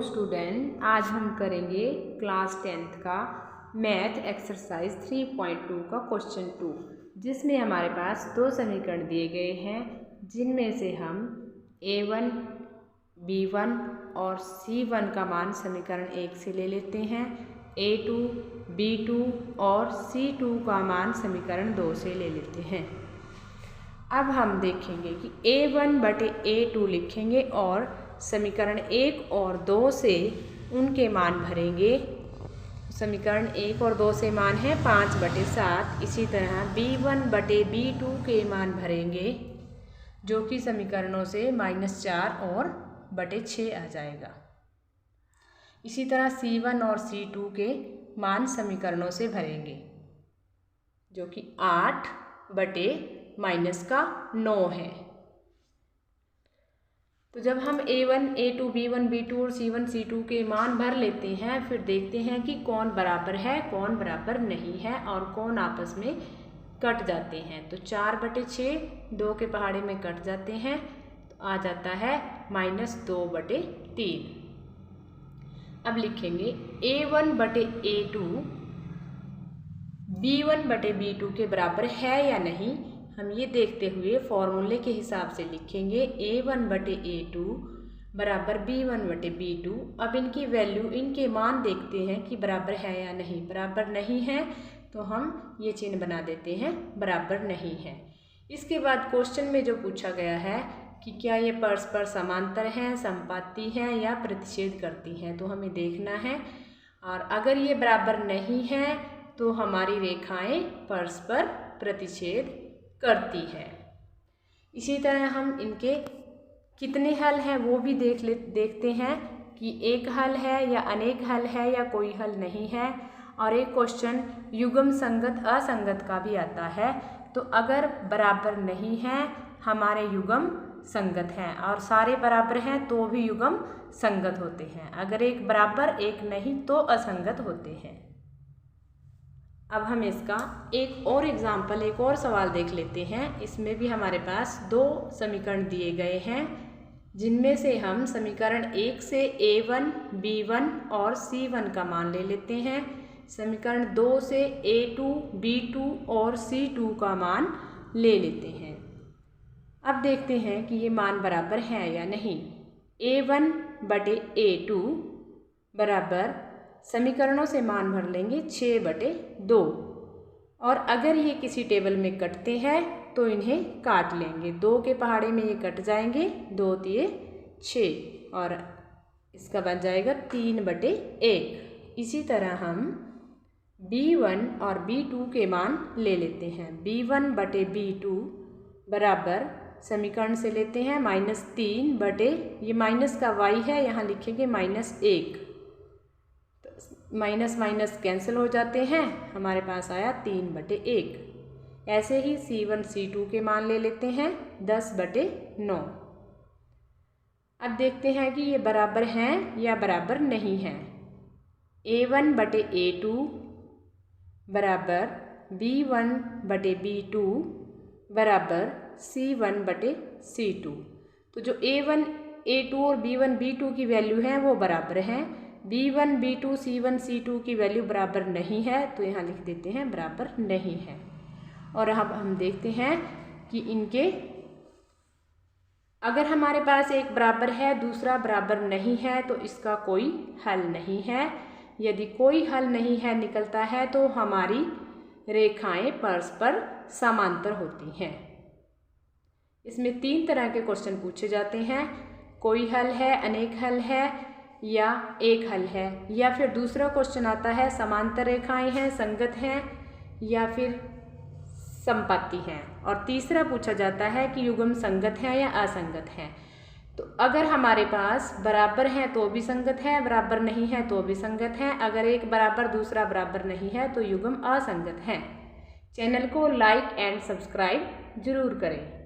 Student, आज हम करेंगे क्लास 10th का मैथ एक्सरसाइज 3.2 का क्वेश्चन 2, जिसमें हमारे पास दो समीकरण दिए गए हैं, जिनमें से हम a1, b1 और c1 का मान समीकरण 1 से ले लेते हैं, a2, b2 और c2 का मान समीकरण 2 से ले लेते हैं। अब हम देखेंगे कि a1 बटे a2 लिखेंगे और समीकरण 1 और 2 से उनके मान भरेंगे। समीकरण 1 और 2 से मान है 5/7। इसी तरह b1 बटे b2 के मान भरेंगे, जो कि समीकरणों से -4 और बटे 6 आ जाएगा। इसी तरह c1 और c2 के मान समीकरणों से भरेंगे, जो कि 8 बटे -9 है। तो जब हम a1, a2, b1, b2 और c1, c2 के मान भर लेते हैं, फिर देखते हैं कि कौन बराबर है, कौन बराबर नहीं है और कौन आपस में कट जाते हैं। तो 4/6 2 के पहाड़े में कट जाते हैं, तो आ जाता है -2/3। अब लिखेंगे a1 बटे a2 b1 बटे b2 के बराबर है या नहीं। हम ये देखते हुए फॉर्मूले के हिसाब से लिखेंगे a1 बटे a2 बराबर b1 बटे b2। अब इनकी वैल्यू, इनके मान देखते हैं कि बराबर है या नहीं। बराबर नहीं है तो हम ये चिन्ह बना देते हैं, बराबर नहीं है। इसके बाद क्वेश्चन में जो पूछा गया है कि क्या ये परस्पर समांतर हैं, समपाती हैं या प्रतिच्छेद करती हैं, तो हमें देखना है। और अगर ये बराबर नहीं है तो हमारी रेखाएं परस्पर प्रतिच्छेद करती है। इसी तरह हम इनके कितने हल हैं वो भी देखते हैं कि एक हल है या अनेक हल है या कोई हल नहीं है। और एक क्वेश्चन युग्म संगत असंगत का भी आता है। तो अगर बराबर नहीं है हमारे युग्म संगत हैं, और सारे बराबर हैं तो भी युग्म संगत होते हैं। अगर एक बराबर एक नहीं तो असंगत होते हैं। अब हम इसका एक और एग्जाम्पल, एक और सवाल देख लेते हैं। इसमें भी हमारे पास दो समीकरण दिए गए हैं, जिनमें से हम समीकरण 1 से a1, b1 और c1 का मान ले लेते हैं। समीकरण 2 से a2, b2 और c2 का मान ले लेते हैं। अब देखते हैं कि ये मान बराबर है या नहीं। a1 बटे a2 बराबर, समीकरणों से मान भर लेंगे 6/2। और अगर ये किसी टेबल में कटते हैं तो इन्हें काट लेंगे। 2 के पहाड़े में ये कट जाएंगे, 2 तिये 6 और इसका बन जाएगा 3/1। इसी तरह हम b1 और b2 के मान ले लेते हैं। b1 बटे b2 बराबर, समीकरण से लेते हैं -3 बटे, ये माइनस का y है, यहाँ लिखेंगे -1। माइनस माइनस कैंसिल हो जाते हैं, हमारे पास आया 3/1। ऐसे ही c1, c2 के मान ले लेते हैं 10/9। अब देखते हैं कि ये बराबर हैं या बराबर नहीं हैं। a1 बटे a2 बराबर b1 बटे b2 बराबर c1 बटे c2। तो जो a1, a2 और b1, b2 की वैल्यू है वो बराबर हैं। b1, b2, c1, c2 की वैल्यू बराबर नहीं है, तो यहाँ लिख देते हैं बराबर नहीं है। और अब हम देखते हैं कि इनके, अगर हमारे पास एक बराबर है दूसरा बराबर नहीं है तो इसका कोई हल नहीं है। यदि कोई हल नहीं है निकलता है तो हमारी रेखाएं परस्पर समांतर होती हैं। इसमें 3 तरह के क्वेश्चन पूछे जाते हैं। कोई हल है, अनेक हल है या एक हल है। या फिर दूसरा क्वेश्चन आता है समांतर रेखाएं हैं, संगत हैं या फिर समपाती हैं। और तीसरा पूछा जाता है कि युग्म संगत है या असंगत है। तो अगर हमारे पास बराबर हैं तो भी संगत है, बराबर नहीं है तो भी संगत है। अगर एक बराबर दूसरा बराबर नहीं है तो युग्म असंगत है। चैनल को लाइक एंड सब्सक्राइब जरूर करें।